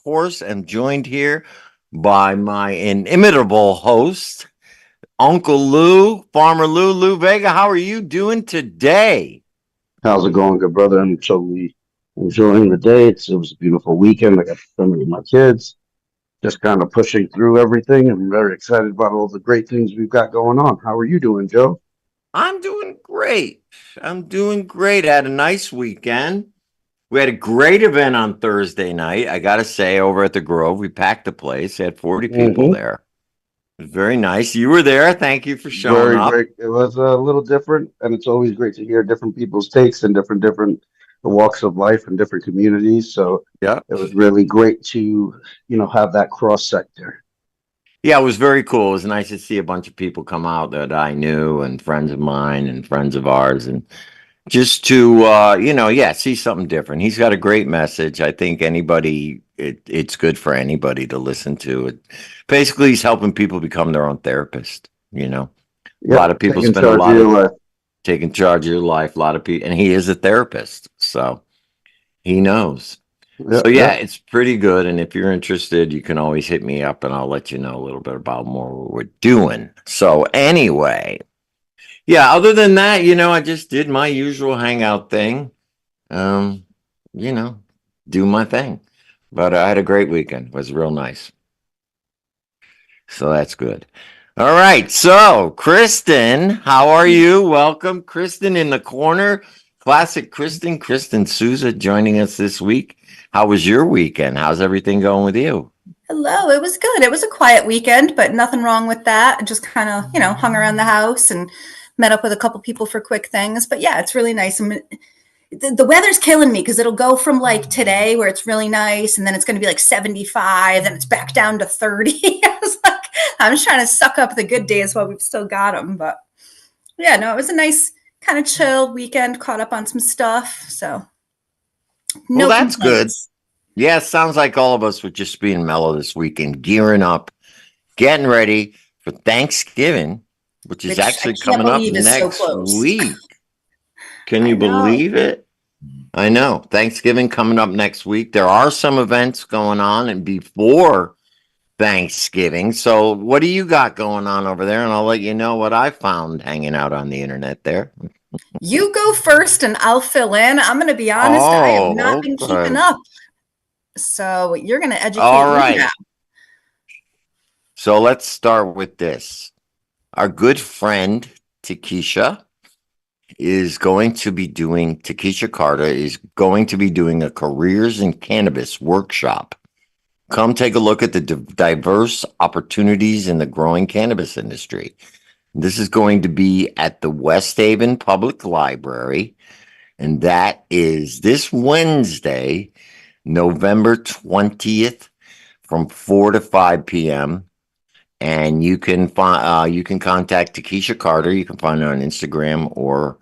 course, am joined here by my inimitable host, Uncle Lou, Farmer Lou Vega. How are you doing today? How's it going, good brother? I'm totally enjoying the day. It was a beautiful weekend. I got to spend it with my kids, just kind of pushing through everything. I'm very excited about all the great things we've got going on. How are you doing, Joe? I'm doing great. I'm doing great. I had a nice weekend. We had a great event on Thursday night. I got to say, over at the Grove, we packed the place. They had 40 people Mm-hmm. there. It was very nice. You were there. Thank you for showing Very up. great. It was a little different, and it's always great to hear different people's takes and different walks of life and different communities. So Yeah. it was really great to have that cross sector. Yeah, it was very cool. It was nice to see a bunch of people come out that I knew and friends of mine and friends of ours and just to yeah, see something different. He's got a great message. I think it's good for anybody to listen to it. Basically, he's helping people become their own therapist. A lot of Yep, people taking spend a charge of lot your of life. taking charge of your life. A lot of people, and he is a therapist, so he knows. So Yep, yeah, yep. it's pretty good. And if you're interested, you can always hit me up and I'll let you know a little bit about more what we're doing. So anyway, yeah, other than that, I just did my usual hangout thing. Um, you know, do my thing. But I had a great weekend. It was real nice. So that's good. All right. So, Kristen, how are you? Welcome, Kristen in the corner. Classic Kristen Souza joining us this week. How was your weekend? How's everything going with you? Hello, it was good. It was a quiet weekend, but nothing wrong with that. Just kind of, hung around the house and met up with a couple people for quick things. But yeah, it's really nice. The weather's killing me because it'll go from like today where it's really nice and then it's going to be like 75, then it's back down to 30. I was like, I'm just trying to suck up the good days while we've still got them. But yeah, no, it was a nice kind of chill weekend, caught up on some stuff. So Well, no that's good. complaints. Yeah, it sounds like all of us were just being mellow this weekend, gearing up, getting ready for Thanksgiving, which is Which I actually can't coming up believe is so next close. week. Can I you know. believe it? I know. Thanksgiving coming up next week. There are some events going on and before Thanksgiving. So, what do you got going on over there? And I'll let you know what I found hanging out on the internet there. You go first and I'll fill in. I'm going to be honest, I have not Oh, been keeping okay. up. So you're going to All educate me now. right. So, let's start with this. Our good friend, Takesha, Takesha Carter is going to be doing a careers in cannabis workshop. Come take a look at the diverse opportunities in the growing cannabis industry. This is going to be at the West Haven Public Library, and that is this Wednesday, November 20th from 4 to 5 p.m. And you can contact Takesha Carter. You can find her on Instagram or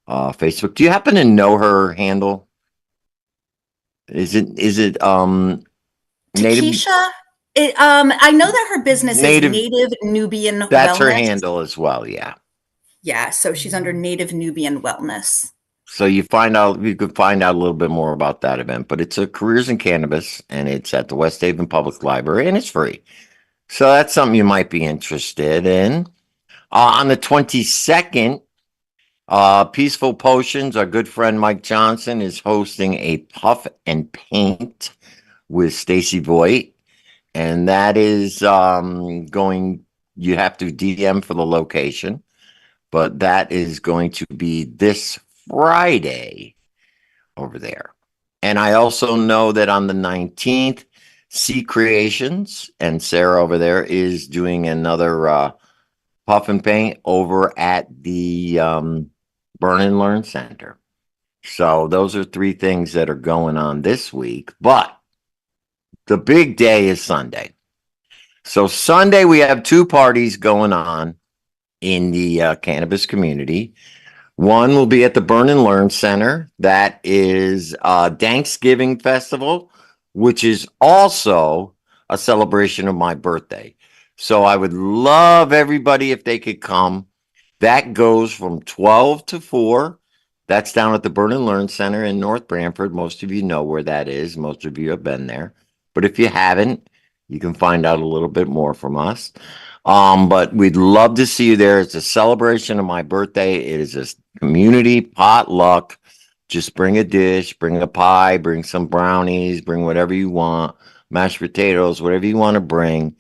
Facebook. Do you happen to know her handle? Is it native Takesha, I know that her business is native? Native Nubian That's her Wellness. handle as well. Yeah. Yeah, so she's under Native Nubian Wellness. So you could find out a little bit more about that event, but it's a careers in cannabis and it's at the West Haven Public Library and it's free. So that's something you might be interested in. On the 22nd, Peaceful Potions, our good friend Mike Johnson is hosting a puff and paint with Stacy Voigt. And that is you have to DM for the location, but that is going to be this Friday over there. And I also know that on the 19th, C Creations and Sarah over there is doing another puff and paint over at the Burn and Learn Center. So those are three things that are going on this week. But the big day is Sunday. So Sunday we have two parties going on in the cannabis community. One will be at the Burn and Learn Center. That is a Thanksgiving festival, which is also a celebration of my birthday. So I would love everybody if they could come. That goes from 12 to 4. That's down at the Burn and Learn Center in North Branford. Most of you know where that is. Most of you have been there. But if you haven't, you can find out a little bit more from us. But we'd love to see you there. It's a celebration of my birthday. It is a community potluck. Just bring a dish, bring a pie, bring some brownies, bring whatever you want, mashed potatoes, whatever you want to bring.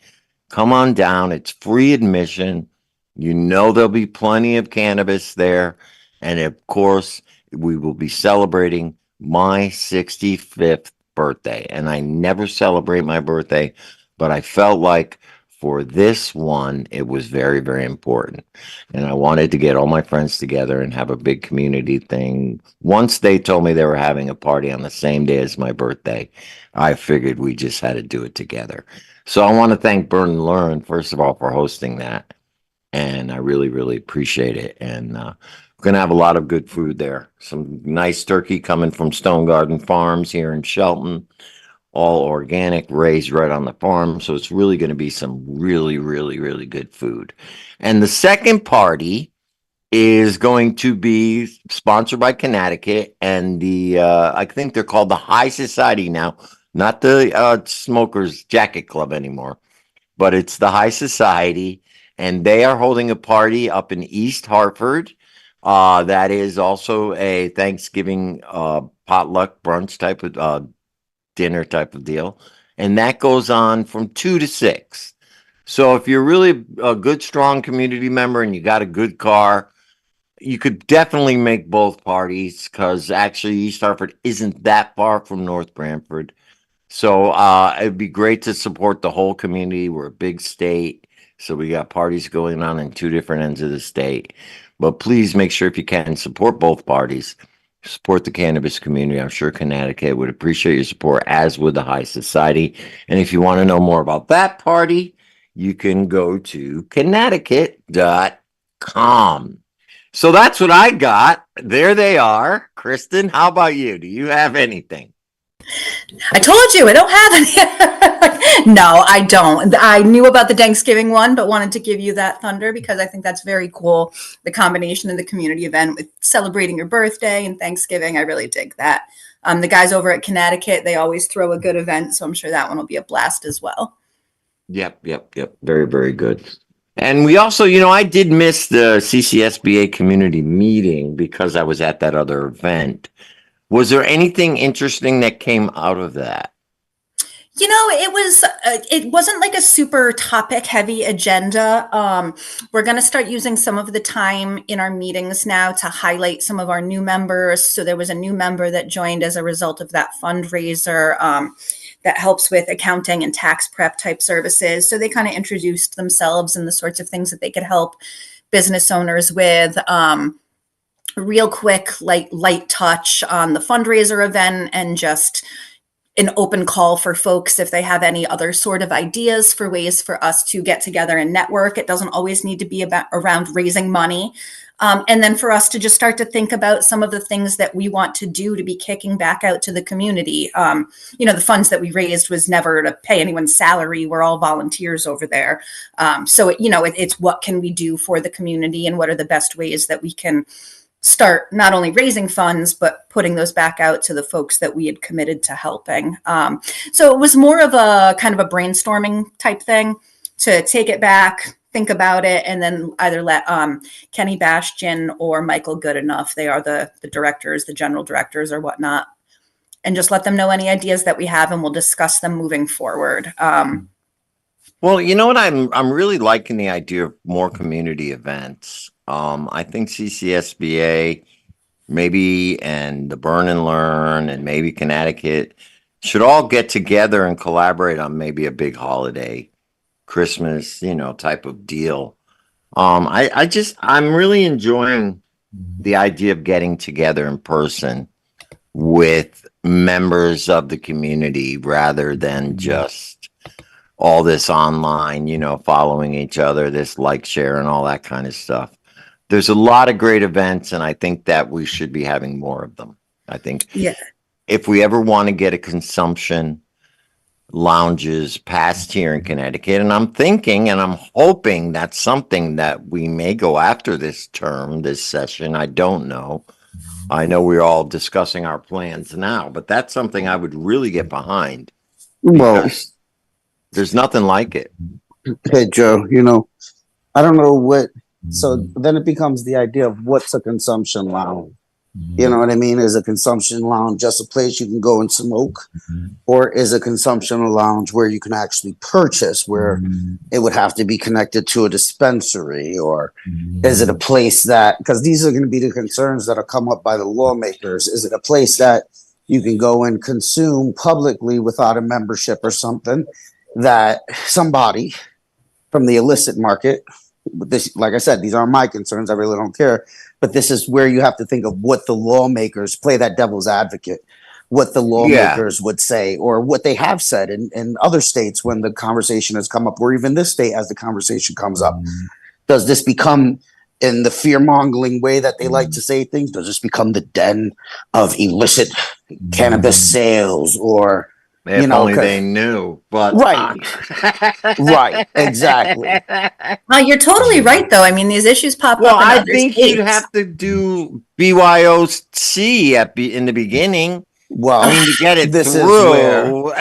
Come on down. It's free admission. You know there'll be plenty of cannabis there. And of course, we will be celebrating my 65th birthday. And I never celebrate my birthday, but I felt like for this one, it was very, very important. And I wanted to get all my friends together and have a big community thing. Once they told me they were having a party on the same day as my birthday, I figured we just had to do it together. So I want to thank Burn and Learn, first of all, for hosting that. And I really, really appreciate it. And we're going to have a lot of good food there. Some nice turkey coming from Stone Garden Farms here in Shelton, all organic, raised right on the farm. So it's really going to be some really, really, really good food. And the second party is going to be sponsored by Connecticut. And I think they're called the High Society now, not the Smokers Jacket Club anymore, but it's the High Society. And they are holding a party up in East Hartford. That is also a Thanksgiving potluck brunch type of dinner type of deal. And that goes on from 2 to 6. So if you're really a good, strong community member and you got a good car, you could definitely make both parties because actually East Hartford isn't that far from North Branford. So it'd be great to support the whole community. We're a big state, so we got parties going on in 2 different ends of the state. But please make sure if you can support both parties. Support the cannabis community. I'm sure Connecticut would appreciate your support, as would the High Society. And if you want to know more about that party, you can go to Connecticut.com. So that's what I got. There they are. Kristen, how about you? Do you have anything? I told you I don't have any. No, I don't. I knew about the Thanksgiving one, but wanted to give you that thunder because I think that's very cool. The combination of the community event with celebrating your birthday and Thanksgiving, I really dig that. The guys over at Connecticut, they always throw a good event, so I'm sure that one will be a blast as well. Yep. Very, very good. And we also, I did miss the CCSBA community meeting because I was at that other event. Was there anything interesting that came out of that? It wasn't like a super topic heavy agenda. We're going to start using some of the time in our meetings now to highlight some of our new members. So there was a new member that joined as a result of that fundraiser that helps with accounting and tax prep type services. So they kind of introduced themselves and the sorts of things that they could help business owners with. Real quick, light touch on the fundraiser event and just an open call for folks if they have any other sort of ideas for ways for us to get together and network. It doesn't always need to be about around raising money. And then for us to just start to think about some of the things that we want to do to be kicking back out to the community. The funds that we raised was never to pay anyone's salary. We're all volunteers over there. It's what can we do for the community and what are the best ways that we can start not only raising funds, but putting those back out to the folks that we had committed to helping. So it was more of a kind of a brainstorming type thing to take it back, think about it, and then either let Kenny Bastian or Michael Goodenough, they are the directors, the general directors or whatnot, and just let them know any ideas that we have and we'll discuss them moving forward. Well, you know what? I'm really liking the idea of more community events. I think CCSBA maybe and the Burn and Learn and maybe Connecticut should all get together and collaborate on maybe a big holiday, Christmas, type of deal. I'm really enjoying the idea of getting together in person with members of the community rather than just all this online, following each other, this like, share, and all that kind of stuff. There's a lot of great events, and I think that we should be having more of them. I think if we ever want to get a consumption lounges passed here in Connecticut, and I'm thinking and I'm hoping that's something that we may go after this term, this session. I don't know. I know we're all discussing our plans now, but that's something I would really get behind. Well, because there's nothing like it. hey, Joe, I don't know what. So then it becomes the idea of what's a consumption lounge. You know what I mean? Is a consumption lounge just a place you can go and smoke? Or is a consumption lounge where you can actually purchase, where it would have to be connected to a dispensary? Or is it a place that, because these are going to be the concerns that are come up by the lawmakers, is it a place that you can go and consume publicly without a membership or something that somebody from the illicit market, this, like I said, these aren't my concerns, I really don't care, but this is where you have to think of what the lawmakers, play that devil's advocate, what the Yeah. lawmakers would say, or what they have said in other states when the conversation has come up, or even this state as the conversation comes up. Does this become, in the fear mongering way that they like to say things, does this become the den of illicit cannabis sales? Or If only they knew, but right, right, exactly. You're totally right, though. I mean, these issues pop Well, up in I other think states. you'd have to do BYOC in the beginning. Well, I mean, to get it this is where, through.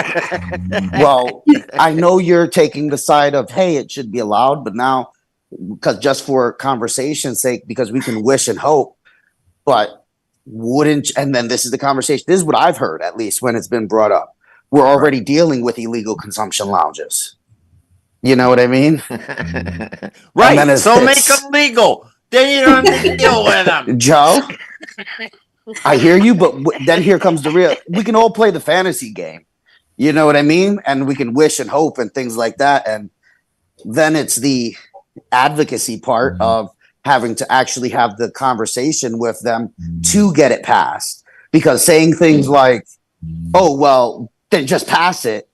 well, I know you're taking the side of, hey, it should be allowed, but now, because just for conversation's sake, because we can wish and hope, but wouldn't, and then this is the conversation, this is what I've heard, at least when it's been brought up. We're already dealing with illegal consumption lounges. You know what I mean? Right. So make them legal. Then you don't have to deal with them. Joe, I hear you, but then here comes the real. We can all play the fantasy game. You know what I mean? And we can wish and hope and things like that. And then it's the advocacy part of having to actually have the conversation with them to get it passed. Because saying things like, oh, well, then just pass it,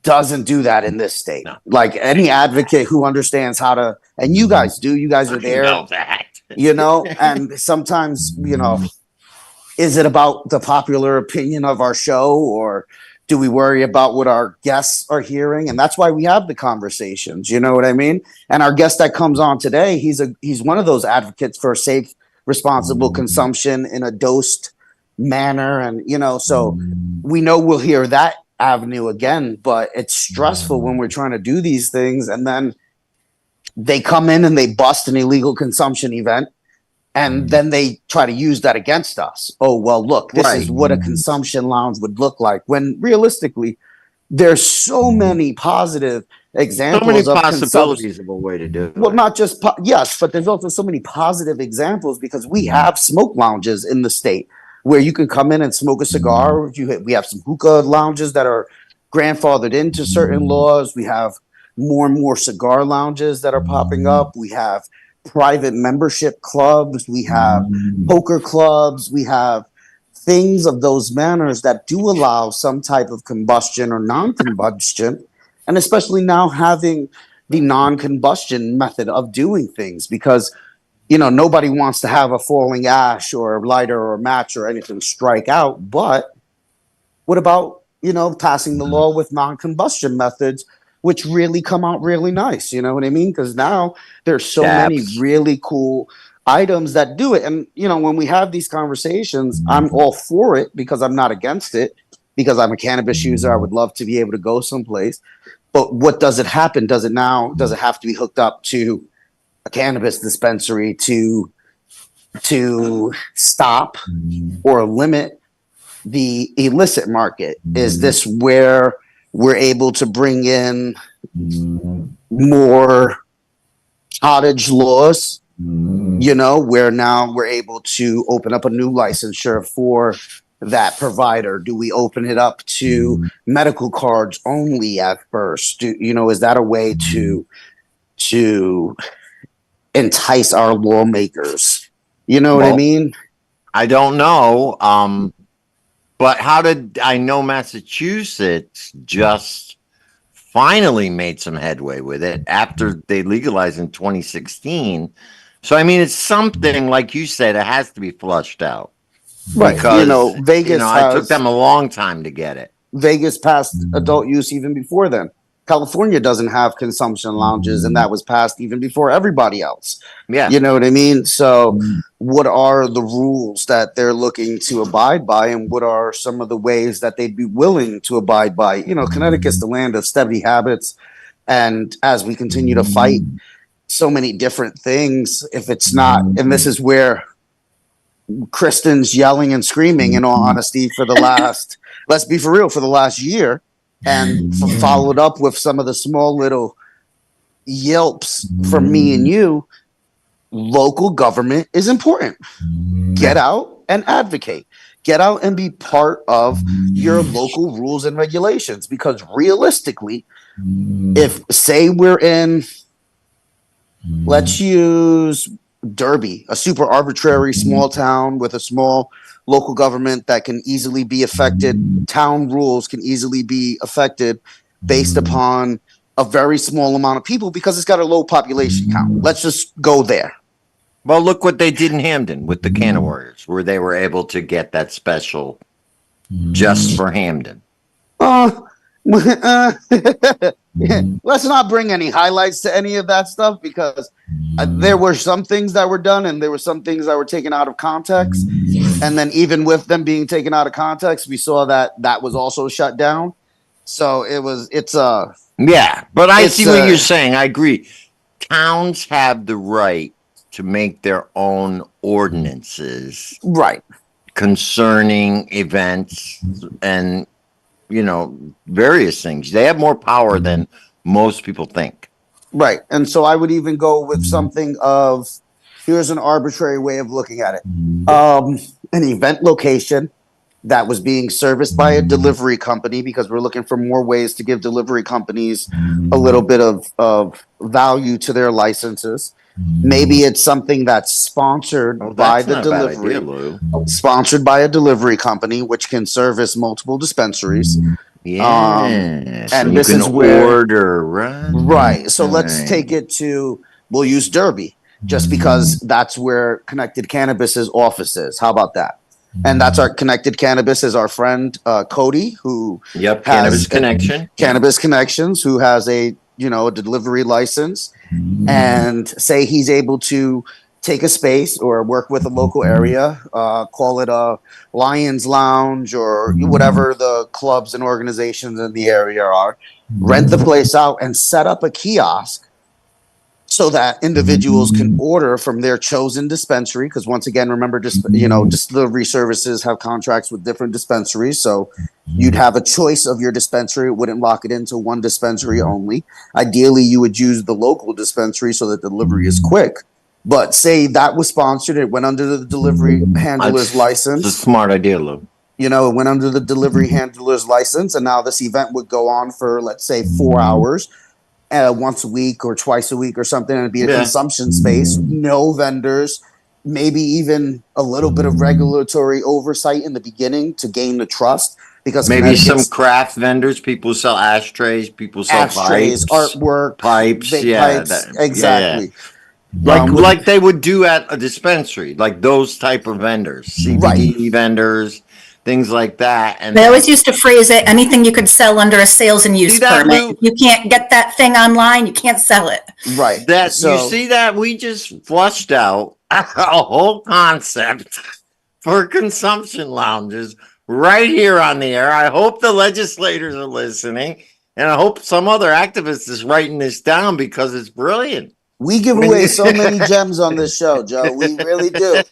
doesn't do that in this state. No. Like any advocate who understands how to, and you guys do, you guys are there, know that. and sometimes, is it about the popular opinion of our show, or do we worry about what our guests are hearing? And that's why we have the conversations, you know what I mean? And our guest that comes on today, he's one of those advocates for safe, responsible consumption in a dosed manner. And, so we know we'll hear that avenue again, but it's stressful when we're trying to do these things. And then they come in and they bust an illegal consumption event. And then they try to use that against us. Oh, well, look, this is what a consumption lounge would look like. When realistically, there's so many positive examples, so many of possibilities of a way to do it. Well, not just yes, but there's also so many positive examples because we have smoke lounges in the state where you can come in and smoke a cigar. We have some hookah lounges that are grandfathered into certain laws. We have more and more cigar lounges that are popping up. We have private membership clubs. We have poker clubs. We have things of those manners that do allow some type of combustion or non-combustion, and especially now having the non-combustion method of doing things, because nobody wants to have a falling ash or a lighter or a match or anything strike out. But what about passing the law with non-combustion methods, which really come out really nice? You know what I mean? Because now there's so many really cool items that do it. And when we have these conversations, I'm all for it because I'm not against it, because I'm a cannabis user. I would love to be able to go someplace. But what does it happen? Does it have to be hooked up to a cannabis dispensary to stop or limit the illicit market? Is this where we're able to bring in more cottage laws, where now we're able to open up a new licensure for that provider? Do we open it up to medical cards only at first? Is that a way to entice our lawmakers? What I mean? I don't know. But how did I know Massachusetts just finally made some headway with it after they legalized in 2016? So, I mean, it's something, like you said, it has to be flushed out. Right. Because, Vegas it took them a long time to get it. Vegas passed adult use even before then. California doesn't have consumption lounges, and that was passed even before everybody else. Yeah. You know what I mean? So, what are the rules that they're looking to abide by, and what are some of the ways that they'd be willing to abide by? You know, Connecticut's the land of steady habits, and as we continue to fight so many different things, if it's not, and this is where Kristen's yelling and screaming, in all honesty, for the last, let's be for real, for the last year, and followed up with some of the small little yelps from me and you. Local government is important. Get out and advocate. Get out and be part of your local rules and regulations, because realistically, if say we're in, let's use Derby, a super arbitrary small town with a small local government that can easily be affected. Town rules can easily be affected based upon a very small amount of people because it's got a low population count. Let's just go there. Well, look what they did in Hamden with the Canna Warriors, where they were able to get that special just for Hamden. Let's not bring any highlights to any of that stuff, because there were some things that were done and there were some things that were taken out of context. And then even with them being taken out of context, we saw that that was also shut down. So yeah, but I see what you're saying. I agree. Towns have the right to make their own ordinances, right, concerning events and, you know, various things. They have more power than most people think. Right. And so I would even go with something of, here's an arbitrary way of looking at it. An event location that was being serviced by a delivery company, because we're looking for more ways to give delivery companies a little bit of value to their licenses. Maybe it's something that's sponsored by the delivery, sponsored by a delivery company, which can service multiple dispensaries. Yeah, and this is where order, right. So let's take it to, we'll use Derby, just because that's where Connected Cannabis's office is. How about that? And that's our Connected Cannabis is our friend Cody, who has Cannabis Connections, who has a delivery license, and say he's able to take a space or work with a local area, call it a Lions Lounge or whatever the clubs and organizations in the area are, rent the place out and set up a kiosk so that individuals can order from their chosen dispensary. Because once again, remember, delivery services have contracts with different dispensaries. So you'd have a choice of your dispensary. It wouldn't lock it into one dispensary only. Ideally, you would use the local dispensary so that delivery is quick. But say that was sponsored, it went under the delivery handler's license. It's a smart idea, Lou. It went under the delivery handler's license, and now this event would go on for, let's say, 4 hours, once a week or twice a week or something, and it'd be a consumption space, no vendors, maybe even a little bit of regulatory oversight in the beginning to gain the trust. Because maybe some craft vendors, people sell ashtrays, people sell pipes, artwork, pipes, exactly. Yeah. Like they would do at a dispensary, like those type of vendors, CBD vendors, things like that. And they always used to phrase it, anything you could sell under a sales and use permit. If you can't get that thing online, you can't sell it. Right. You see that? We just flushed out a whole concept for consumption lounges right here on the air. I hope the legislators are listening, and I hope some other activist is writing this down, because it's brilliant. We give away so many gems on this show, Joe. We really do.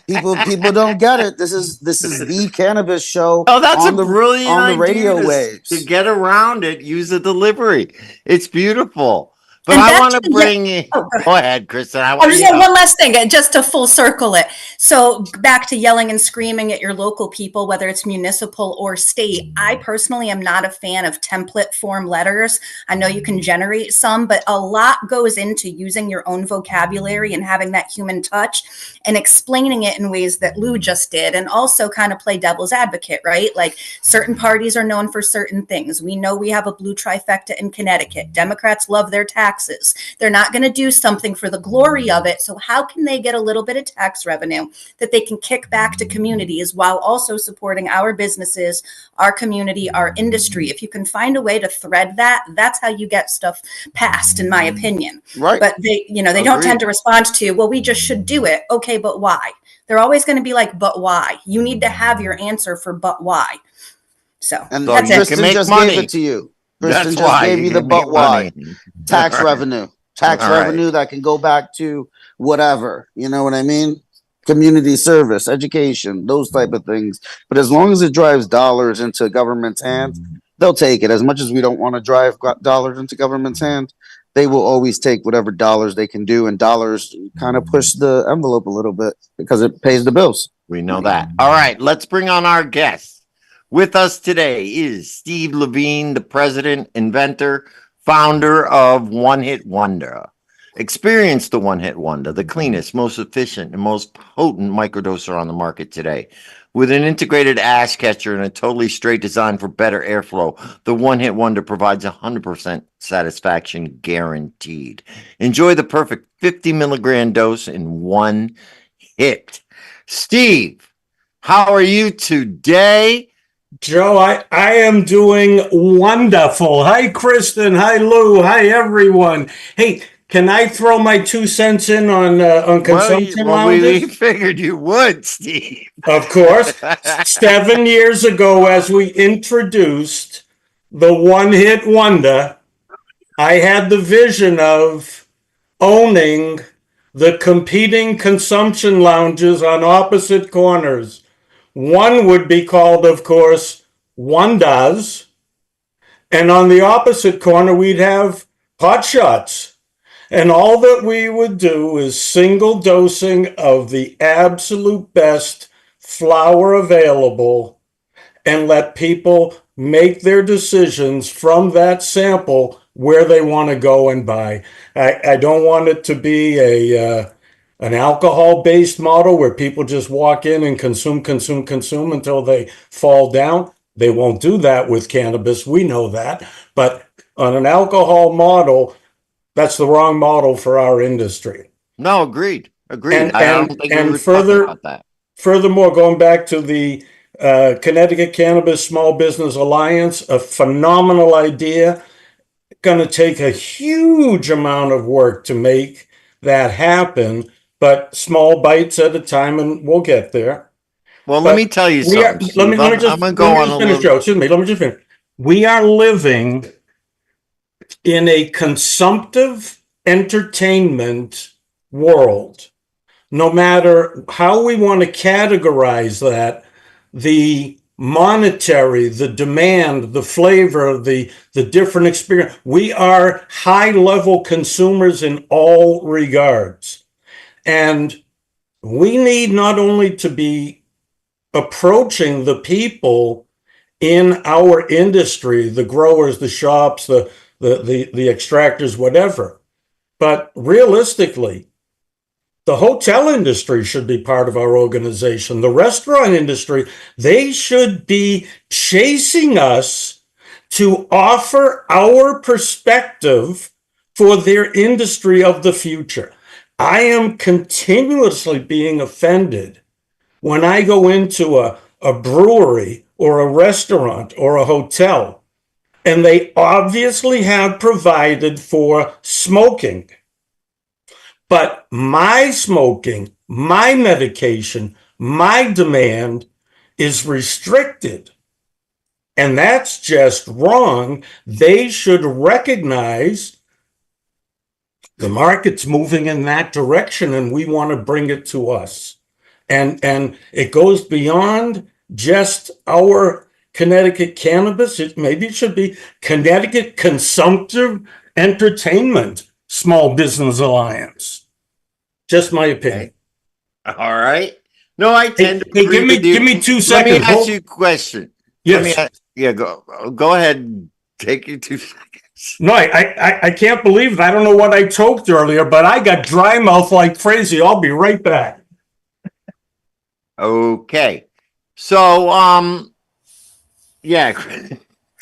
People don't get it. This is the cannabis show. Oh, that's a brilliant on the radio waves. To get around it, use a delivery. It's beautiful. But I want to bring in. Go ahead, Kristen. I'll just say one last thing, just to full circle it. So back to yelling and screaming at your local people, whether it's municipal or state. I personally am not a fan of template form letters. I know you can generate some, but a lot goes into using your own vocabulary and having that human touch and explaining it in ways that Lou just did, and also kind of play devil's advocate, right? Like, certain parties are known for certain things. We know we have a blue trifecta in Connecticut. Democrats love their tax taxes. They're not going to do something for the glory of it. So how can they get a little bit of tax revenue that they can kick back to communities while also supporting our businesses, our community, our industry? If you can find a way to thread that, that's how you get stuff passed, in my opinion. Right. But they don't tend to respond to, well, we just should do it. Okay, but why? They're always going to be like, but why? You need to have your answer for but why. So And So that's you it. can Kristen make just money. gave it to you. That's Kristen just why gave you you the can make but why. money. Tax All right. revenue. Tax All right. revenue that can go back to whatever. You know what I mean? Community service, education, those type of things. But as long as it drives dollars into government's hands, they'll take it. As much as we don't want to drive dollars into government's hands, they will always take whatever dollars they can do, and dollars kind of push the envelope a little bit because it pays the bills. We know that. All right, let's bring on our guest. With us today is Steve Levine, the president, inventor, founder of One Hit Wonder. Experience the One Hit Wonder, the cleanest, most efficient, and most potent microdoser on the market today. With an integrated ash catcher and a totally straight design for better airflow, the One Hit Wonder provides 100% satisfaction guaranteed. Enjoy the perfect 50 milligram dose in one hit. Steve, how are you today? Joe, I am doing wonderful. Hi, Kristen. Hi, Lou. Hi, everyone. Hey, can I throw my 2 cents in on consumption we lounges? figured you would, Steve. Of course. 7 years ago, as we introduced the One Hit Wonder, I had the vision of owning the competing consumption lounges on opposite corners. One would be called, of course, Wonders. And on the opposite corner, we'd have Pot Shots. And all that we would do is single dosing of the absolute best flower available and let people make their decisions from that sample where they want to go and buy. I don't want it to be an alcohol-based model where people just walk in and consume until they fall down. They won't do that with cannabis. We know that. But on an alcohol model, that's the wrong model for our industry. No, agreed. And- I don't think we and were further- talking about that. Furthermore, going back to the Connecticut Cannabis Small Business Alliance, a phenomenal idea. Going to take a huge amount of work to make that happen, but small bites at a time, and we'll get there. Well, But let me tell you We are, something. let me Steve. let me just I'm gonna go let me on just a finish, little. Joe. Excuse me. Let me just finish. We are living in a consumptive entertainment world. No matter how we want to categorize that, the monetary, the demand, the flavor, the different experience, we are high level consumers in all regards. And we need not only to be approaching the people in our industry, the growers, the shops, the extractors, whatever, but realistically, the hotel industry should be part of our organization. The restaurant industry, they should be chasing us to offer our perspective for their industry of the future. I am continuously being offended when I go into a brewery or a restaurant or a hotel, and they obviously have provided for smoking. But my smoking, my medication, my demand is restricted. And that's just wrong. They should recognize the market's moving in that direction and we want to bring it to us. And it goes beyond just our Connecticut Cannabis. Maybe it should be Connecticut Consumptive Entertainment Small Business Alliance. Just my opinion. All right. No, I tend to Hey, agree with you. give me 2 Let seconds. me ask you a question. Yes. Go ahead. Take your 2 seconds. No, I can't believe it. I don't know what I choked earlier, but I got dry mouth like crazy. I'll be right back. Okay. So, yeah.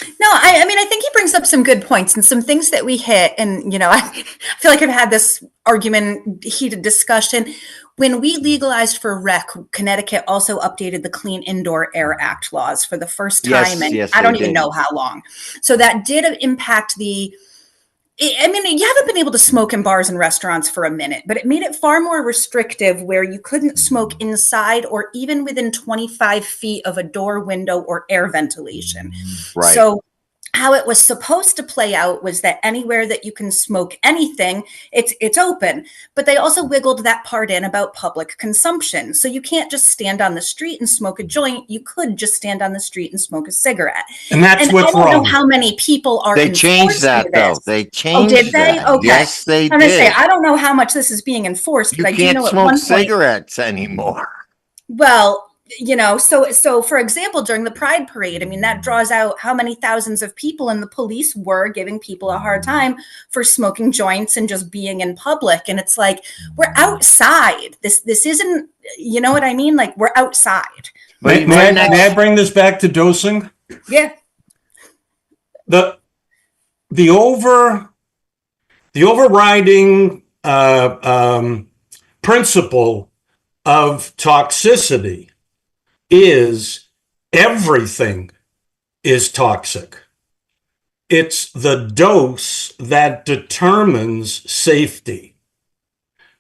No, I mean, I think he brings up some good points and some things that we hit. And, I feel like I've had this argument, heated discussion. When we legalized for rec, Connecticut also updated the Clean Indoor Air Act laws for the first time. Yes, And yes, I they don't even did. know how long. So that did impact I mean, you haven't been able to smoke in bars and restaurants for a minute, but it made it far more restrictive where you couldn't smoke inside or even within 25 feet of a door, window, or air ventilation. Right. So how it was supposed to play out was that anywhere that you can smoke anything, it's open. But they also wiggled that part in about public consumption. So you can't just stand on the street and smoke a joint. You could just stand on the street and smoke a cigarette. And that's And I what's don't know wrong. how many people are They changed enforcing that though. this. They Oh, did changed they? that. Okay. Yes, they I'm gonna say did. I don't know how much this is being enforced, You but I do can't know at smoke one point. cigarettes anymore. Well, so for example, during the Pride Parade, I mean, that draws out how many thousands of people, and the police were giving people a hard time for smoking joints and just being in public. And it's like, we're outside. This isn't, you know what I mean? Like, we're outside. But May I bring this back to dosing? Yeah. The overriding principle of toxicity is everything is toxic. It's the dose that determines safety.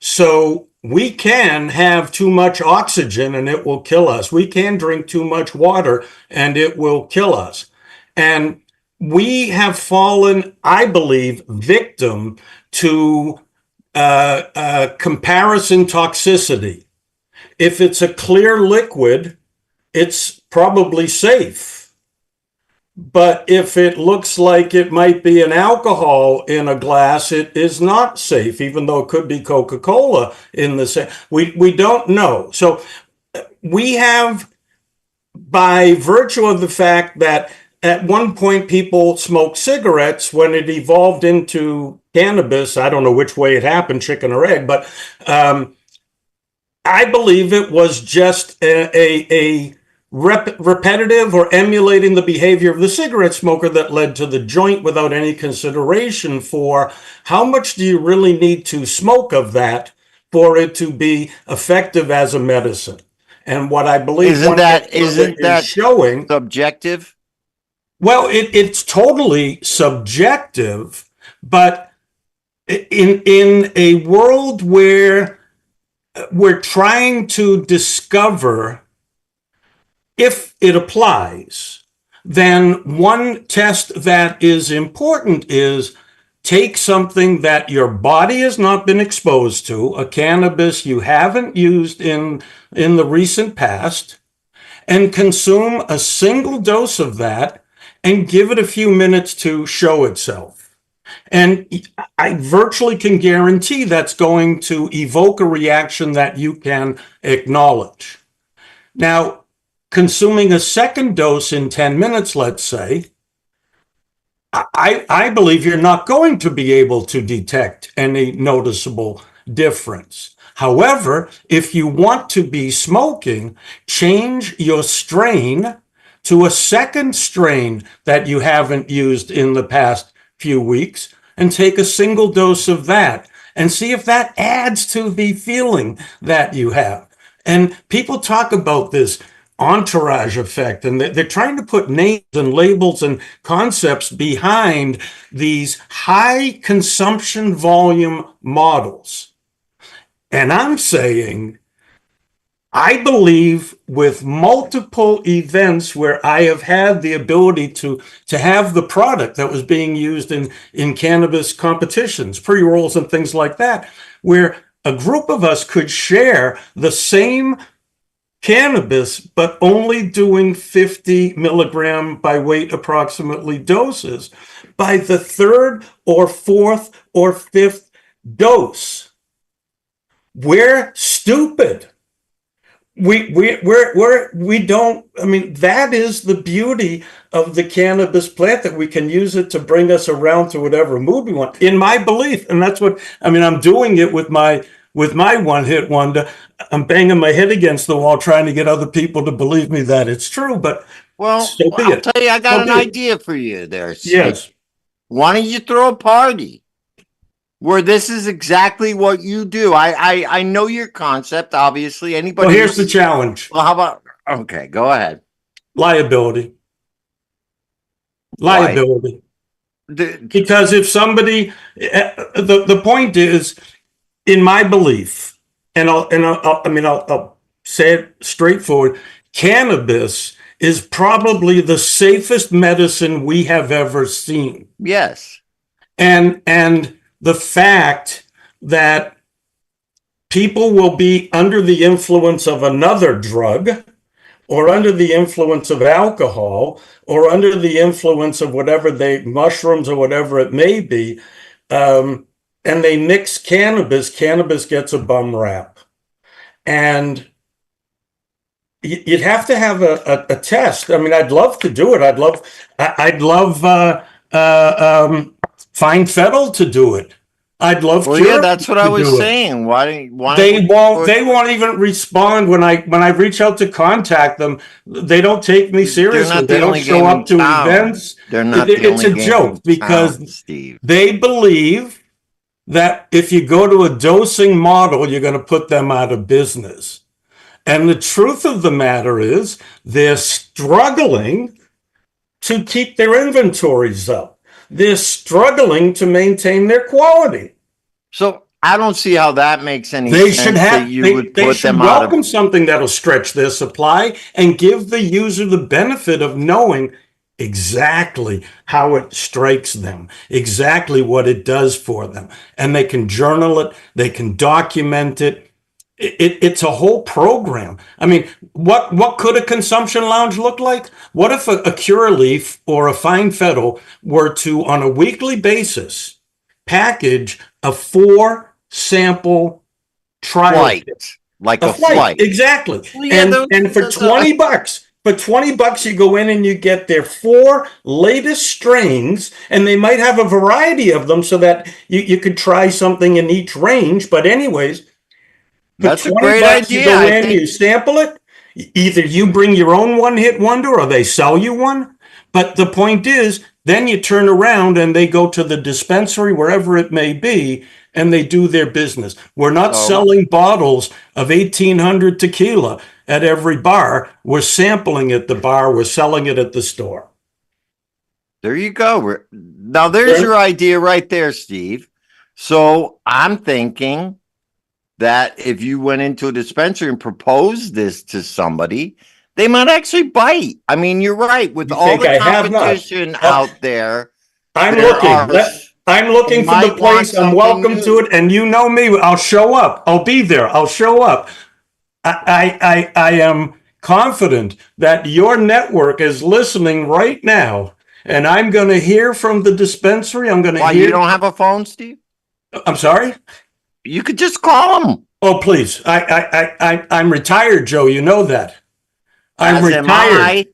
So we can have too much oxygen and it will kill us. We can drink too much water and it will kill us. And we have fallen, I believe, victim to comparison toxicity. If it's a clear liquid, it's probably safe. But if it looks like it might be an alcohol in a glass, it is not safe, even though it could be Coca-Cola in the same. We don't know. So we have, by virtue of the fact that at one point people smoked cigarettes, when it evolved into cannabis, I don't know which way it happened, chicken or egg, but I believe it was just a repetitive or emulating the behavior of the cigarette smoker that led to the joint without any consideration for how much do you really need to smoke of that for it to be effective as a medicine. And what I believe isn't that showing subjective? Well, it's totally subjective, but in a world where we're trying to discover if it applies, then one test that is important is take something that your body has not been exposed to, a cannabis you haven't used in the recent past, and consume a single dose of that and give it a few minutes to show itself. And I virtually can guarantee that's going to evoke a reaction that you can acknowledge. Now, consuming a second dose in 10 minutes, let's say, I believe you're not going to be able to detect any noticeable difference. However, if you want to be smoking, change your strain to a second strain that you haven't used in the past few weeks and take a single dose of that and see if that adds to the feeling that you have. And people talk about this entourage effect, and they're trying to put names and labels and concepts behind these high consumption volume models. And I'm saying, I believe with multiple events where I have had the ability to have the product that was being used in cannabis competitions, pre-rolls and things like that, where a group of us could share the same cannabis, but only doing 50 milligram by weight approximately doses. By the third or fourth or fifth dose, we're stupid. We don't, I mean, that is the beauty of the cannabis plant, that we can use it to bring us around to whatever mood we want, in my belief. And that's what, I mean, I'm doing it with my one hit wonder. I'm banging my head against the wall trying to get other people to believe me that it's true. But Well, So be I'll it. tell you, I got So an be it. idea for you there, Steve. Yes. Why don't you throw a party where this is exactly what you do? I know your concept, obviously. Anybody. Well, here's the challenge. Well, how about? Okay, go ahead. Liability. Why? Liability. The- Because if somebody, the point is, in my belief, and I'll say it straightforward. Cannabis is probably the safest medicine we have ever seen, yes. and the fact that people will be under the influence of another drug, or under the influence of alcohol, or under the influence of whatever mushrooms or whatever it may be, and they mix cannabis gets a bum rap. And you'd have to have a test. I mean, I'd love to do it. I'd love Fine Fettle to do it. I'd love Well, Cure yeah, that's what I to was do it. saying. Why They won't even respond when I reach out to contact them. They don't take me seriously. not the They don't only show game up in to town. events. They're not It's the only a game joke in because town, Steve. they believe that if you go to a dosing model, you're going to put them out of business. And the truth of the matter is they're struggling to keep their inventories up. They're struggling to maintain their quality. So I don't see how that makes any They sense should that have, you would they put should them out welcome of. something that'll stretch their supply and give the user the benefit of knowing exactly how it strikes them, exactly what it does for them. And they can journal it, they can document it. It's a whole program. I mean, what could a consumption lounge look like? What if a Curaleaf or a Fine Fettle were to, on a weekly basis, package a 4-sample trial Flight, kit? like A a flight, flight. exactly. Well, yeah, And for $20, you go in and you get their 4 latest strains, and they might have a variety of them so that you could try something in each range. But anyways, for That's a 20 great bucks, you idea. go I in, think you sample it. Either you bring your own one-hit wonder or they sell you one. But the point is, then you turn around and they go to the dispensary, wherever it may be, and they do their business. We're not So- selling bottles of 1800 tequila at every bar. We're sampling at the bar. We're selling it at the store. there you go. Now there's your idea right there, Steve. So I'm thinking that if you went into a dispensary and proposed this to somebody, they might actually bite. I mean, you're right. With You all think the I have not? competition out there, I'm there looking. are- I'm looking you for the might want place. I'm something welcome new. to it. And you know me. I'll show up. I'll be there. I'll show up. I am confident that your network is listening right now, and I'm going to hear from the dispensary. I'm going to Why, hear. you don't have a phone, Steve? I'm sorry. You could just call them. Oh, please. I'm retired, Joe. You know that. I'm As am retired.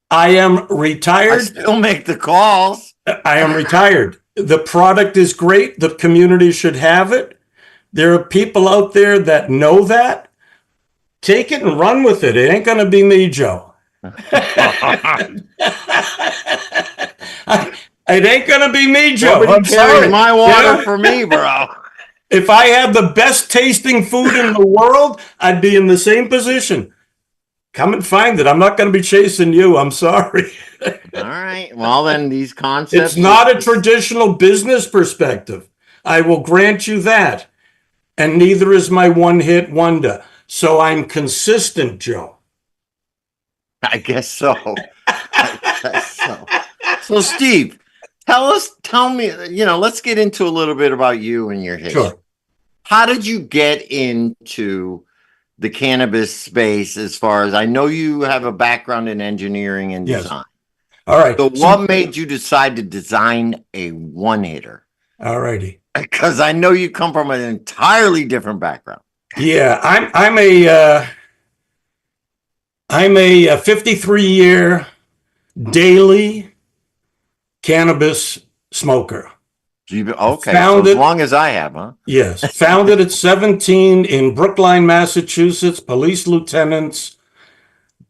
I am I retired. still make the calls. I am retired. The product is great. The community should have it. There are people out there that know that. Take it and run with it. It ain't going to be me, Joe. It ain't going to be me, Joe. Nobody I'm carries sorry. my water Yeah? for me, bro. If I had the best tasting food in the world, I'd be in the same position. Come and find it. I'm not going to be chasing you. I'm sorry. All right. Well, then these concepts. It's not a traditional business perspective. I will grant you that. And neither is my one-hit wonder. So I'm consistent, Joe. I guess so. I guess so. So, Steve, tell me, let's get into a little bit about you and your history. Sure. How did you get into the cannabis space? As far as I know, you have a background in engineering and Yes. design. All right. So what made you decide to design a one-hitter? All righty. Because I know you come from an entirely different background. Yeah, I'm a 53-year daily cannabis smoker. Okay, Found so as it. long as I have, huh? Yes, founded at 17 in Brookline, Massachusetts. Police lieutenants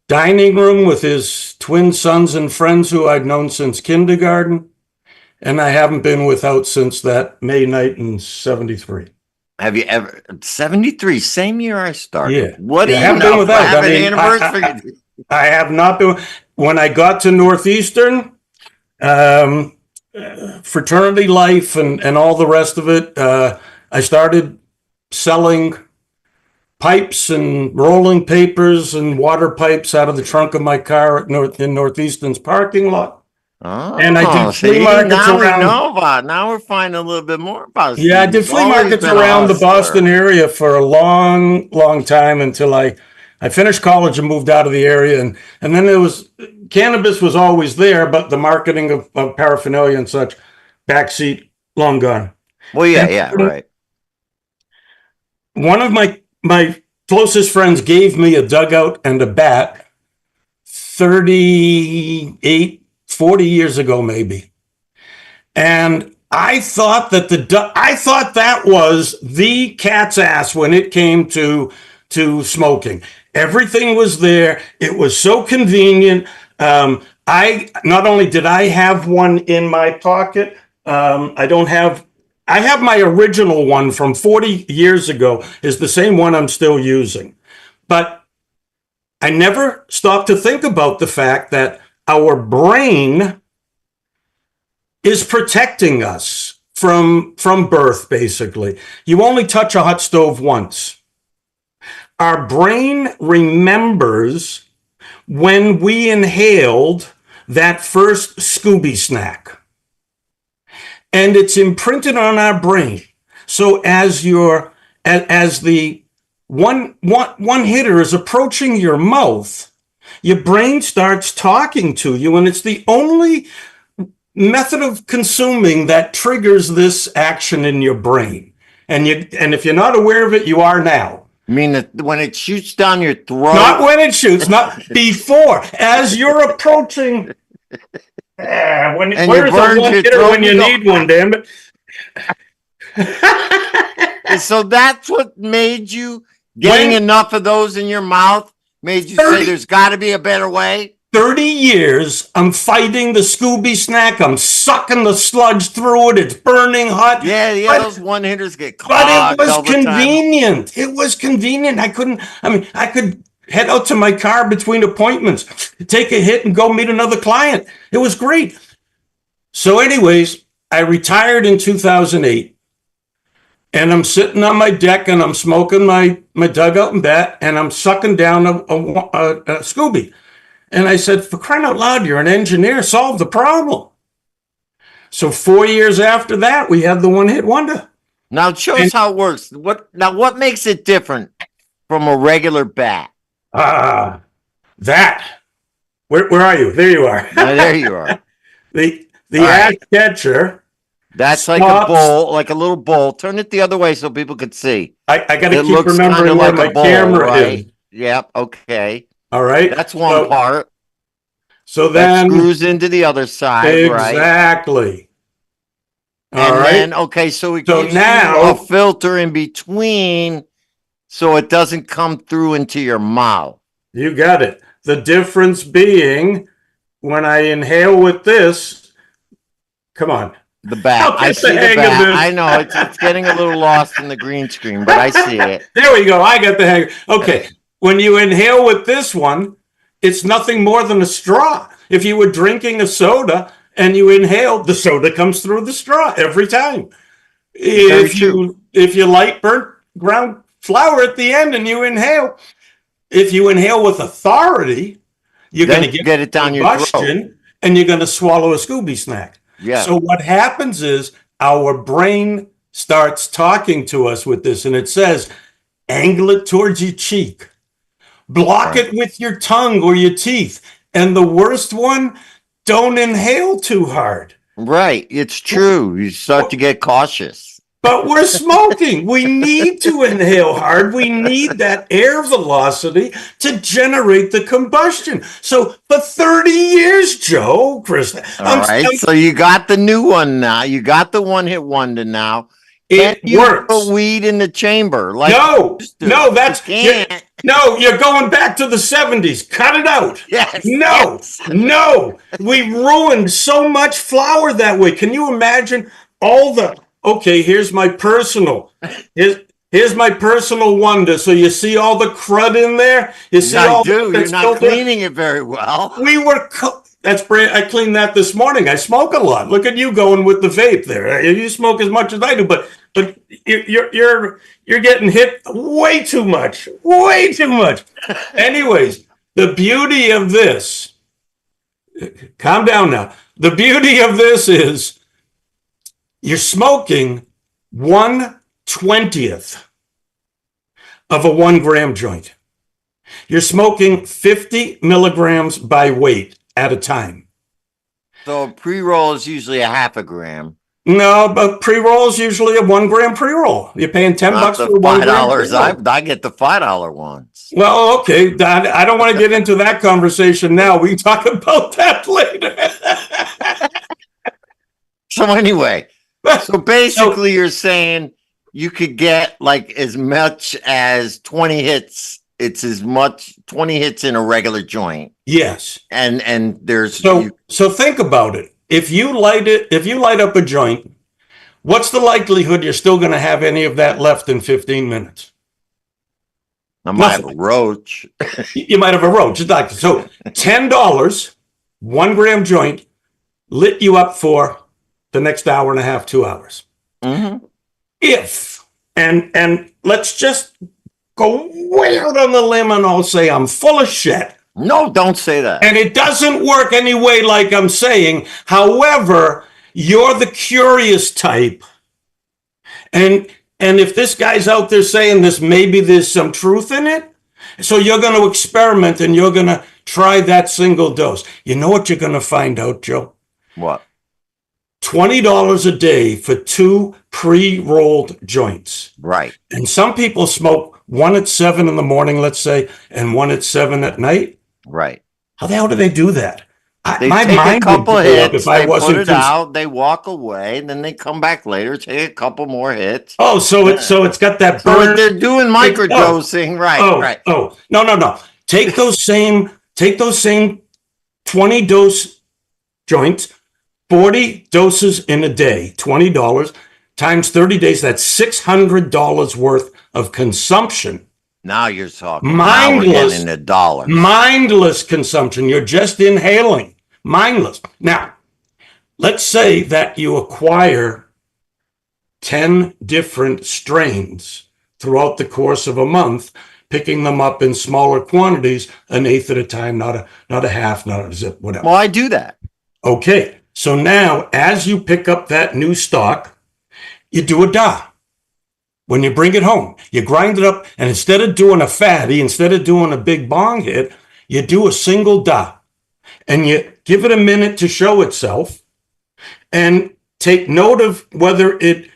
dining room with his twin sons and friends who I'd known since kindergarten. And I haven't been without since that May night in 73. Have you ever 73, same year I started? Yeah. What do Yeah, I you haven't been know? without. I Happy mean, anniversary. I have not been. When I got to Northeastern, fraternity life and all the rest of it, I started selling pipes and rolling papers and water pipes out of the trunk of my car in Northeastern's parking lot. Oh, And I did flea see, markets now we around. know about. Now we're finding a little bit more about. Yeah, I Steve. did He's flea always markets been a around the hustler. Boston area for a long, long time until I finished college and moved out of the area. And then there was cannabis was always there, but the marketing of paraphernalia and such, backseat, long gone. Well, yeah, And yeah, right. one of my closest friends gave me a dugout and a bat 38, 40 years ago, maybe. And I thought that was the cat's ass when it came to smoking. Everything was there. It was so convenient. I not only did I have one in my pocket, I have my original one from 40 years ago is the same one I'm still using. But I never stopped to think about the fact that our brain is protecting us from birth, basically. You only touch a hot stove once. Our brain remembers when we inhaled that first Scooby snack. And it's imprinted on our brain. So as the one hitter is approaching your mouth, your brain starts talking to you, and it's the only method of consuming that triggers this action in your brain. And if you're not aware of it, you are now. I mean, when it shoots down your throat. Not when it shoots, not before. As you're approaching. Where's a one hitter when you need one, damn it? So that's what made you getting enough of those in your mouth made you say there's got to be a better way. 30 years, I'm fighting the Scooby snack. I'm sucking the sludge through it. It's burning hot. Yeah, but, those one hitters get caught. But it was convenient. It was convenient. I could head out to my car between appointments, take a hit and go meet another client. It was great. So anyways, I retired in 2008. And I'm sitting on my deck and I'm smoking my dugout and bat and I'm sucking down a Scooby. And I said, for crying out loud, you're an engineer, solve the problem. So 4 years after that, we had the one-hit wonder. Now show us how it works. What makes it different from a regular bat? That. Where are you? There you are. There you are. The ash catcher. That's like a bowl, like a little bowl. Turn it the other way so people could see. I got to keep remembering where my camera is. Yep. Okay. All right. That's one part. So then that screws into the other side. Exactly. Right? And then, okay, so it gives now you a filter in between so it doesn't come through into your mouth. You got it. The difference being when I inhale with this, come on. The bat. I see the bat. I know it's getting a little lost in the green screen, but I see it. There we go. I got the hang. Okay. When you inhale with this one, it's nothing more than a straw. If you were drinking a soda and you inhale, the soda comes through the straw every time. If you light burnt ground flour at the end and you inhale, if you inhale with authority, you're going to get it down your throat and you're going to swallow a Scooby snack. Yeah. So what happens is our brain starts talking to us with this, and it says, angle it towards your cheek, block it with your tongue or your teeth, and the worst one, don't inhale too hard. Right. It's true. You start to get cautious. But we're smoking. We need to inhale hard. We need that air velocity to generate the combustion. So for 30 years, Joe, Chris. All right. So you got the new one now. You got the one-hit wonder now. It you works. put weed in the chamber. Like No, you no, that's can't. no, you're going back to the 70s. Cut it out. Yes. No, yes. no. We ruined so much flour that way. Can you imagine all the okay, here's my personal. Here's my personal wonder. So you see all the crud in there? You see I all do. You're that's not built there? cleaning it very well. We were that's brand. I cleaned that this morning. I smoke a lot. Look at you going with the vape there. You smoke as much as I do, but you're getting hit way too much. Way too much. Anyways, the beauty of this. Calm down now. The beauty of this is you're smoking 1/20th of a 1 gram joint. You're smoking 50 milligrams by weight at a time. So a pre-roll is usually a half a gram. No, but pre-roll is usually a 1 gram pre-roll. You're paying $10 Not for the a 1 gram $5. pre-roll. I get the $5 ones. Well, okay. I don't want to get into that conversation now. We can talk about that later. So anyway, so basically you're saying you could get like as much as 20 hits. It's as much 20 hits in a regular joint. Yes. And there's so think about it. If you light up a joint, what's the likelihood you're still going to have any of that left in 15 minutes? I might have a roach. You might have a roach. So $10, 1 gram joint, lit you up for the next hour and a half, 2 hours. Mm-hmm. If and let's just go way out on the limb and I'll say I'm full of shit. No, don't say that. And it doesn't work anyway, like I'm saying. However, you're the curious type. And if this guy's out there saying this, maybe there's some truth in it. So you're going to experiment and you're going to try that single dose. You know what you're going to find out, Joe? What? $20 a day for 2 pre-rolled joints. Right. And some people smoke one at 7 in the morning, let's say, and one at 7 at night. Right. How the hell do they do that? They my take mind a couple would blow up hits, if I they wasn't put it out, they walk away, and then they come back later, take a couple more hits. Oh, so it's got that So burn. they're doing microdosing, right? No. Take those same 20 dose joints, 40 doses in a day, $20 times 30 days. That's $600 worth of consumption. Now you're talking. Mindless. Now we're getting into dollars. Mindless consumption. You're just inhaling. Mindless. Now, let's say that you acquire 10 different strains throughout the course of a month, picking them up in smaller quantities, an eighth at a time, not a half, not a zip, whatever. Well, I do that. Okay. So now, as you pick up that new stock, you do a dah. When you bring it home, you grind it up, and instead of doing a fatty, instead of doing a big bong hit, you do a single dah. And you give it a minute to show itself and take note of whether it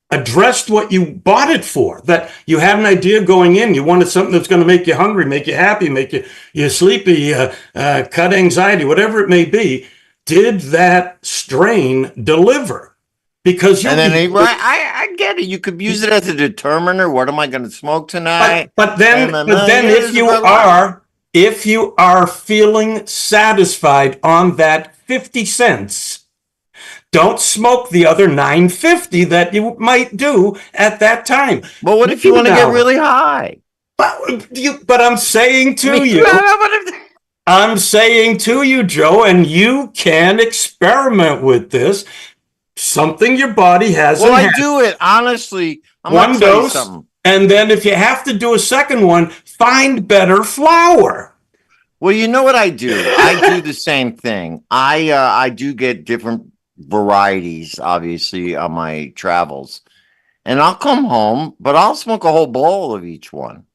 addressed what you bought it for, that you had an idea going in. You wanted something that's going to make you hungry, make you happy, make you sleepy, cut anxiety, whatever it may be. Did that strain deliver? Because I get it. You could use it as a determiner. What am I going to smoke tonight? But then if you are feeling satisfied on that 50 cents, don't smoke the other 9.50 that you might do at that time. But what if you want to get really high? But I'm saying to you, I'm saying to you, Joe, and you can experiment with this. Something your body hasn't. Well, I do it honestly. I'm one dose, and then if you have to do a second one, find better flour. Well, you know what I do? I do the same thing. I do get different varieties, obviously, on my travels, and I'll come home, but I'll smoke a whole bowl of each one.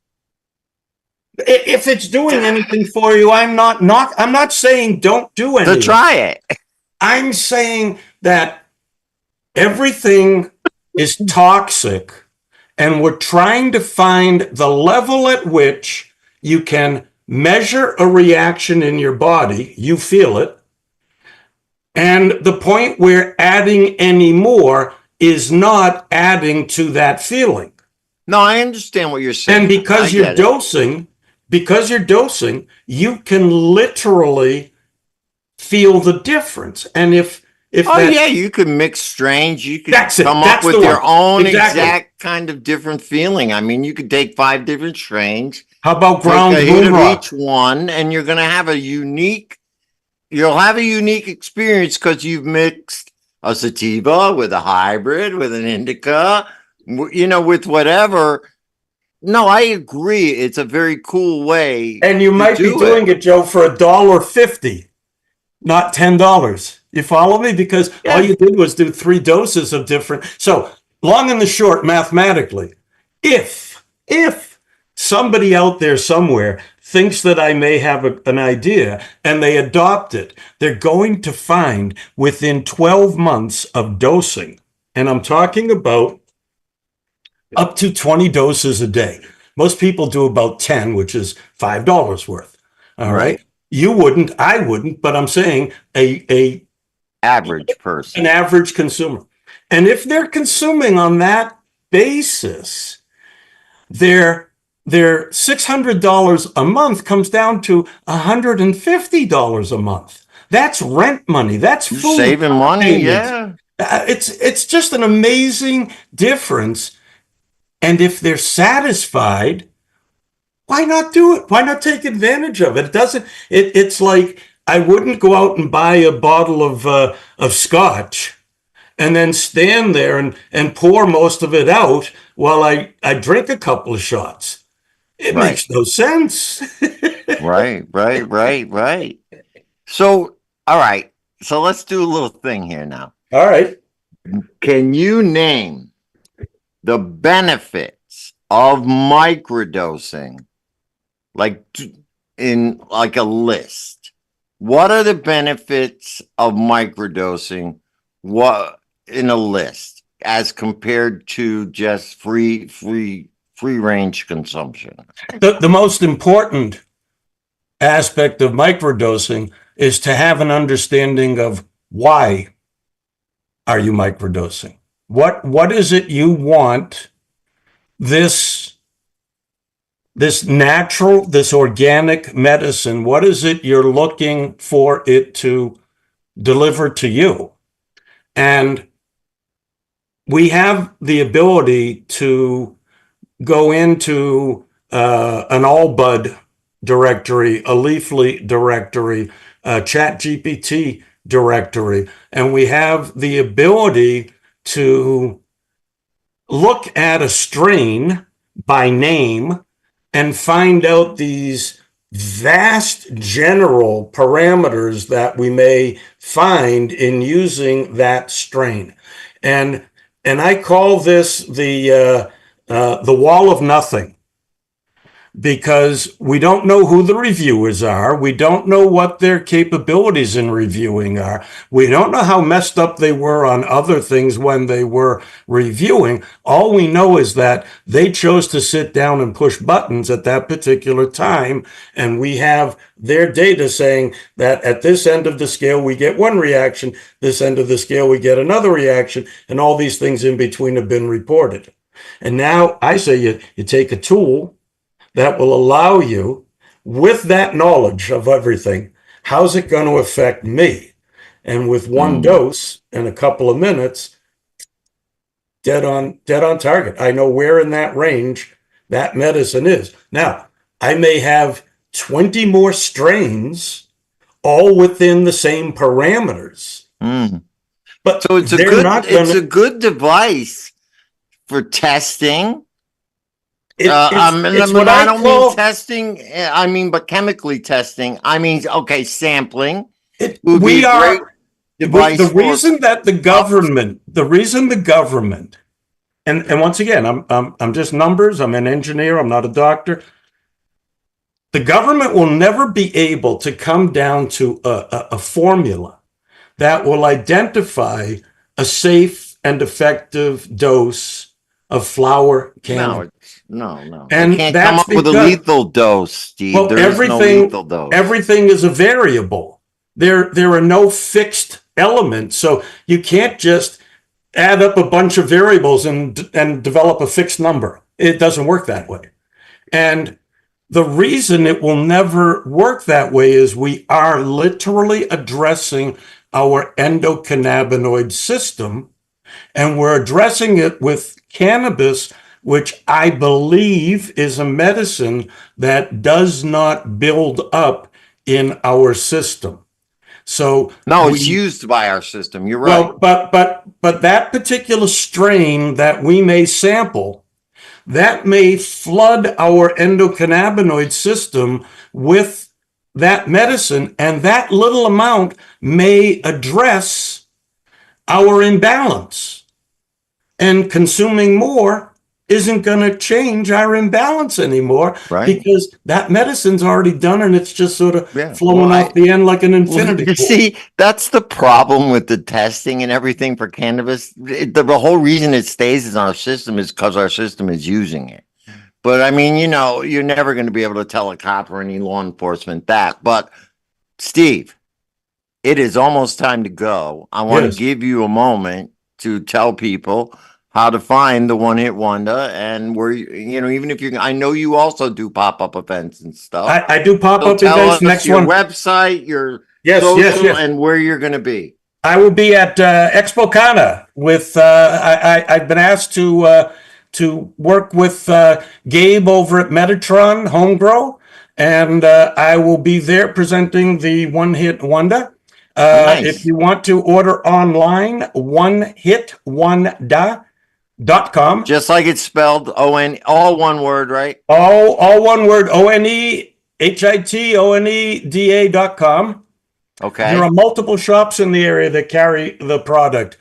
If it's doing anything for you, I'm not saying don't do anything. To try it. I'm saying that everything is toxic, and we're trying to find the level at which you can measure a reaction in your body, you feel it, and the point where adding any more is not adding to that feeling. No, I understand what you're saying. And because I you're get it. dosing, you can literally feel the difference. And if Oh that, yeah, you could mix strains. You could That's it. come up That's with the your one. own Exactly. exact kind of different feeling. I mean, you could take 5 different strains, how about take ground a hit moon of rock? each one, and you're gonna have a unique. You'll have a unique experience because you've mixed a sativa with a hybrid, with an indica, with whatever. No, I agree. It's a very cool way And you to might be do doing it. it, Joe, for $1.50, not $10. You follow me? Because all Yeah. you did was do 3 doses of different. So long and the short, mathematically, if somebody out there somewhere thinks that I may have an idea and they adopt it, they're going to find within 12 months of dosing, and I'm talking about up to 20 doses a day. Most people do about 10, which is $5 worth. All right. You wouldn't, I wouldn't, but I'm saying Average an person. average consumer. And if they're consuming on that basis, their $600 a month comes down to $150 a month. That's rent money. That's You're food saving money, payments. yeah. It's just an amazing difference. And if they're satisfied, why not do it? Why not take advantage of it? It's like I wouldn't go out and buy a bottle of scotch and then stand there and pour most of it out while I drink a couple of shots. It Right. makes no sense. Right. So, all right. So let's do a little thing here now. All right. Can you name the benefits of microdosing, like in like a list? What are the benefits of microdosing? What in a list as compared to just free range consumption? The most important aspect of microdosing is to have an understanding of why are you microdosing? What is it you want this natural, this organic medicine, what is it you're looking for it to deliver to you? And we have the ability to go into an Allbud directory, a Leafly directory, a ChatGPT directory, and we have the ability to look at a strain by name and find out these vast general parameters that we may find in using that strain. And I call this the wall of nothing, because we don't know who the reviewers are. We don't know what their capabilities in reviewing are. We don't know how messed up they were on other things when they were reviewing. All we know is that they chose to sit down and push buttons at that particular time. And we have their data saying that at this end of the scale, we get one reaction. This end of the scale, we get another reaction. And all these things in between have been reported. And now I say you take a tool that will allow you, with that knowledge of everything, how's it going to affect me? And with one dose in a couple of minutes, dead on target. I know where in that range that medicine is. Now, I may have 20 more strains, all within the same parameters. But so it's a good device for testing. It's what I don't call mean testing. I mean, but chemically testing. I mean, okay, sampling. it. Would be We a great are device the for- reason the government, and once again, I'm just numbers. I'm an engineer. I'm not a doctor. The government will never be able to come down to a formula that will identify a safe and effective dose of flower cannabis. No. And They can't that's come up with a because- lethal dose, Steve. Well, there is no lethal dose. everything is a variable. There are no fixed elements, so you can't just add up a bunch of variables and develop a fixed number. It doesn't work that way. And the reason it will never work that way is we are literally addressing our endocannabinoid system, and we're addressing it with cannabis, which I believe is a medicine that does not build up in our system. So No, it's used by our system. You're right. well, but that particular strain that we may sample, that may flood our endocannabinoid system with that medicine, and that little amount may address our imbalance. And consuming more isn't going to change our imbalance anymore, Right. because that medicine's already done, and it's just sort of Yeah. flowing Well, off the end like an Well, infinity you pool. see, that's the problem with the testing and everything for cannabis. The whole reason it stays in our system is because our system is using it. But I mean, you're never going to be able to tell a cop or any law enforcement that. But Steve, it is almost time to go. I want Yes. to give you a moment to tell people how to find the One Hit Wonder, and where even if I know you also do pop-up events and stuff. I do So pop-up tell events. us Next your one. website, your Yes, social, yes. and where you're going to be. I will be at Expo Cana with. I've been asked to work with Gabe over at Metatron Homegrow, and I will be there presenting the One Hit Wonder. Nice. If you want to order online, onehitwonder.com. Just like it's spelled, O-N, all one word, right? All one word, ONEHITONEDA.com. Okay. There are multiple shops in the area that carry the product.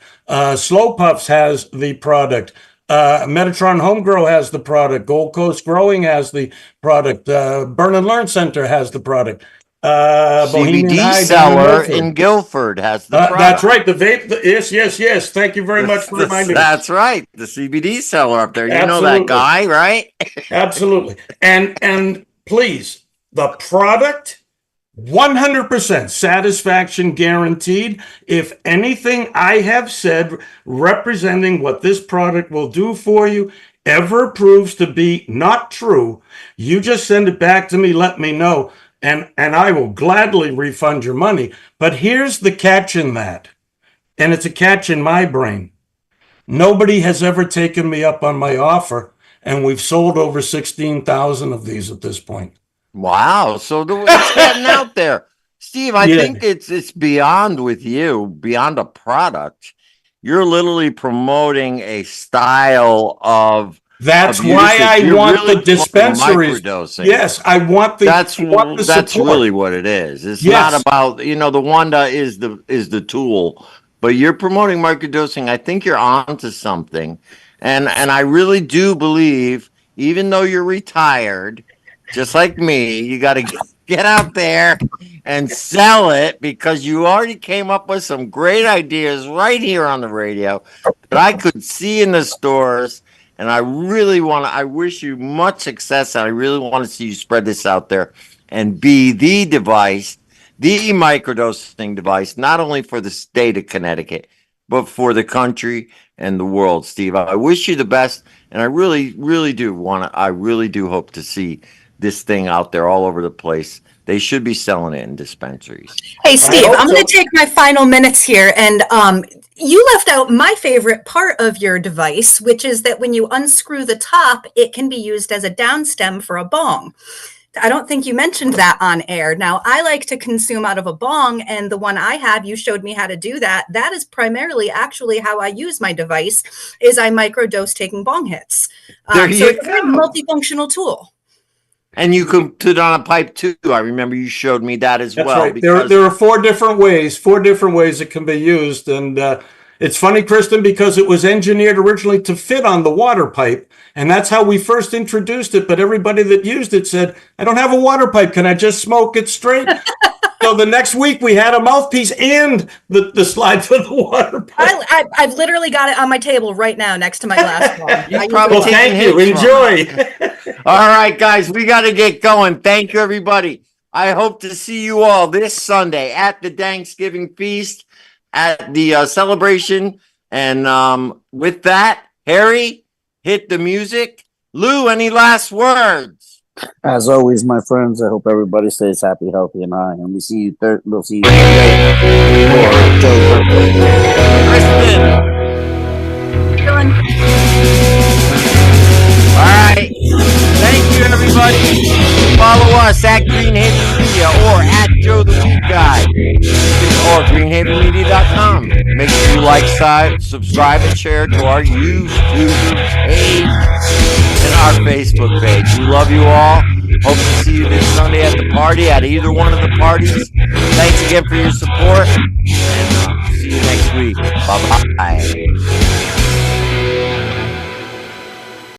Slow Puffs has the product. Metatron Homegrow has the product. Gold Coast Growing has the product. Burn and Learn Center has the product. Bohemian CBD High down seller Milford. in Guilford has the product. That's right. The vape. Yes. Thank you very much for reminding me. That's right. The CBD seller up there. You know Absolutely. that guy, right? Absolutely. And please, the product, 100% satisfaction guaranteed. If anything I have said representing what this product will do for you ever proves to be not true, you just send it back to me, let me know, and I will gladly refund your money. But here's the catch in that, and it's a catch in my brain. Nobody has ever taken me up on my offer, and we've sold over 16,000 of these at this point. Wow. So it's getting out there. Steve, I Yeah. think it's beyond with you, beyond a product. You're literally promoting a style of That's usage. why I You're want really the dispensaries. microdosing. Yes, I want the That's support. really what it is. It's Yes. not about, the Wanda is the tool, but you're promoting microdosing. I think you're onto something. And I really do believe, even though you're retired, just like me, you got to get out there and sell it, because you already came up with some great ideas right here on the radio that I could see in the stores. And I wish you much success. And I really want to see you spread this out there and be the device, the microdosing device, not only for the state of Connecticut, but for the country and the world. Steve, I wish you the best. And I really, really do I really do hope to see this thing out there all over the place. They should be selling it in dispensaries. Hey, Steve, hope I'm going so. to take my final minutes here. And you left out my favorite part of your device, which is that when you unscrew the top, it can be used as a downstem for a bong. I don't think you mentioned that on air. Now, I like to consume out of a bong, and the one I have, you showed me how to do that. That is primarily actually how I use my device, is I microdose taking bong hits. There So you it's a very go. multifunctional tool. And you can put it on a pipe too. I remember you showed me that as That's well. right. Because There are four different ways it can be used. And it's funny, Kristen, because it was engineered originally to fit on the water pipe. And that's how we first introduced it. But everybody that used it said, I don't have a water pipe. Can I just smoke it straight? So the next week we had a mouthpiece and the slide for the water pipe. I've literally got it on my table right now next to my glass bong. You I use probably it a Well, lot. taking thank you. hits from Enjoy. all right, guys, we got to get going. Thank you, everybody. I hope to see you all this Sunday at the Thanksgiving feast, at the celebration And with that, Harry, hit the music. Lou, any last words? As always, my friends, I hope everybody stays happy, healthy, and high. And we'll see you Thursday for Joe's birthday. Kristen. Dylan. All right. Thank you, everybody. Follow us at Greenhaven Media or at Joe the Weed Guy or greenhavenmedia.com. Make sure you like, subscribe, and share to our YouTube page and our Facebook page. We love you all. Hope to see you this Sunday at the party, at either one of the parties. Thanks again for your support, and see you next week. Bye-bye.